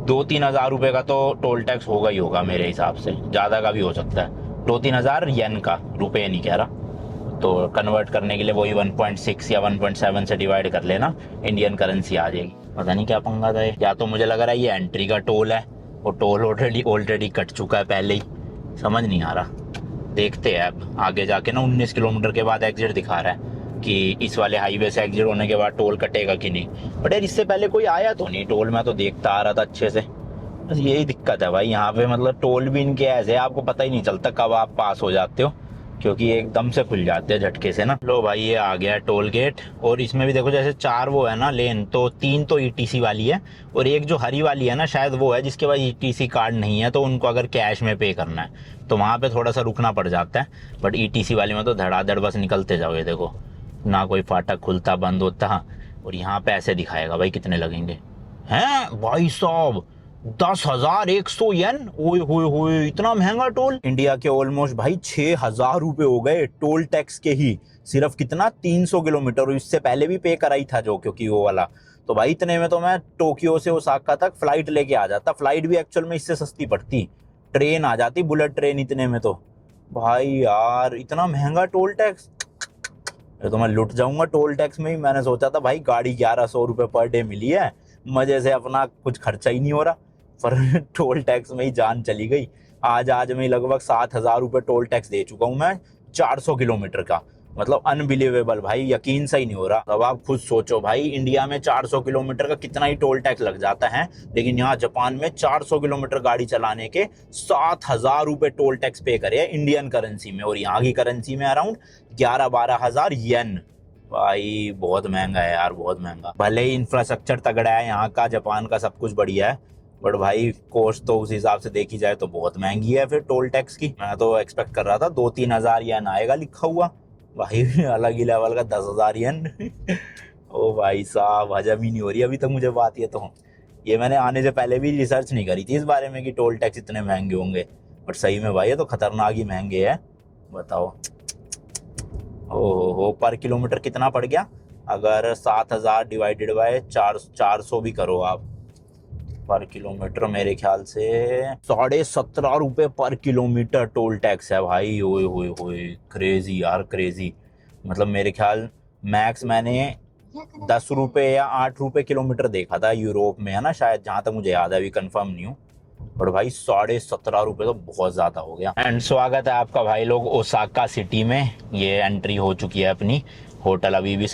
2-3 हज़ार रुपये का तो टोल टैक्स होगा ही होगा मेरे हिसाब से, ज़्यादा का भी हो सकता है। 2-3 हज़ार येन का, रुपये नहीं कह रहा। तो कन्वर्ट करने के लिए वही 1.6 या 1.7 से डिवाइड कर लेना, इंडियन करेंसी आ जाएगी। पता नहीं क्या पंगा था ये। या तो मुझे लग रहा है ये एंट्री का टोल है, वो टोल ऑलरेडी कट चुका है पहले ही, समझ नहीं आ रहा। देखते हैं अब आगे जाके ना, 19 किलोमीटर के बाद एग्जिट दिखा रहा है कि इस वाले हाईवे से एग्जिट होने के बाद टोल कटेगा कि नहीं। बट यार इससे पहले कोई आया तो नहीं टोल, मैं तो देखता आ रहा था अच्छे से। बस यही दिक्कत है भाई यहाँ पे, मतलब टोल भी इनके ऐसे आपको पता ही नहीं चलता कब आप पास हो जाते हो, क्योंकि एकदम से खुल जाते हैं झटके से ना। लो भाई ये आ गया टोल गेट, और इसमें भी देखो जैसे 4 वो है ना लेन, तो 3 तो ईटीसी वाली है, और एक जो हरी वाली है ना शायद वो है जिसके पास ईटीसी कार्ड नहीं है, तो उनको अगर कैश में पे करना है तो वहाँ पे थोड़ा सा रुकना पड़ जाता है। बट ईटीसी वाली में तो धड़ाधड़ बस निकलते जाओ, ये देखो ना कोई फाटक खुलता बंद होता। और यहाँ पे ऐसे दिखाएगा भाई कितने लगेंगे। हैं भाई साहब 10,100 येन, ओए होए होए, इतना महंगा टोल। इंडिया के ऑलमोस्ट भाई 6,000 रुपए हो गए टोल टैक्स के ही, सिर्फ कितना 300 किलोमीटर। इससे पहले भी पे कराई था जो, क्योंकि वो वाला तो भाई इतने में तो मैं टोक्यो से ओसाका तक फ्लाइट लेके आ जाता। फ्लाइट भी एक्चुअल में इससे सस्ती पड़ती, ट्रेन आ जाती, बुलेट ट्रेन इतने में। तो भाई यार इतना महंगा टोल टैक्स, ये तो मैं लुट जाऊंगा टोल टैक्स में ही। मैंने सोचा था भाई गाड़ी 1100 रुपये पर डे मिली है, मजे से अपना कुछ खर्चा ही नहीं हो रहा, पर टोल टैक्स में ही जान चली गई। आज में लगभग 7,000 रुपये टोल टैक्स दे चुका हूँ मैं 400 किलोमीटर का। मतलब अनबिलीवेबल भाई, यकीन सा ही नहीं हो रहा। अब आप खुद सोचो भाई, इंडिया में 400 किलोमीटर का कितना ही टोल टैक्स लग जाता है, लेकिन यहाँ जापान में 400 किलोमीटर गाड़ी चलाने के 7,000 रुपये टोल टैक्स पे करे इंडियन करेंसी में, और यहाँ की करेंसी में अराउंड 11-12 हज़ार येन। भाई बहुत महंगा है यार, बहुत महंगा। भले ही इंफ्रास्ट्रक्चर तगड़ा है यहाँ का, जापान का सब कुछ बढ़िया है, बट भाई कॉस्ट तो उस हिसाब से देखी जाए तो बहुत महंगी है फिर टोल टैक्स की। मैं तो एक्सपेक्ट कर रहा था 2-3 हज़ार येन आएगा लिखा हुआ, भाई अलग ही लेवल का 10,000 येन। ओ भाई साहब हजम ही नहीं हो रही अभी तक मुझे बात। ये मैंने आने से पहले भी रिसर्च नहीं करी थी इस बारे में कि टोल टैक्स इतने महंगे होंगे, बट सही में भाई ये तो खतरनाक ही महंगे है। बताओ ओहो, पर किलोमीटर कितना पड़ गया? अगर 7,000 डिवाइडेड बाय 400 भी करो आप पर किलोमीटर, मेरे ख्याल से 17.5 रुपये पर किलोमीटर टोल टैक्स है भाई। ओए होए होए, क्रेजी यार क्रेजी। मतलब मेरे ख्याल मैक्स मैंने 10 रुपये या 8 रुपये किलोमीटर देखा था यूरोप में, है ना शायद, जहाँ तक मुझे याद है, अभी कंफर्म नहीं हूँ। बट भाई 17.5 रुपये तो बहुत ज़्यादा हो गया। एंड स्वागत है आपका भाई लोग ओसाका सिटी में। ये एंट्री हो चुकी है अपनी, होटल अभी भी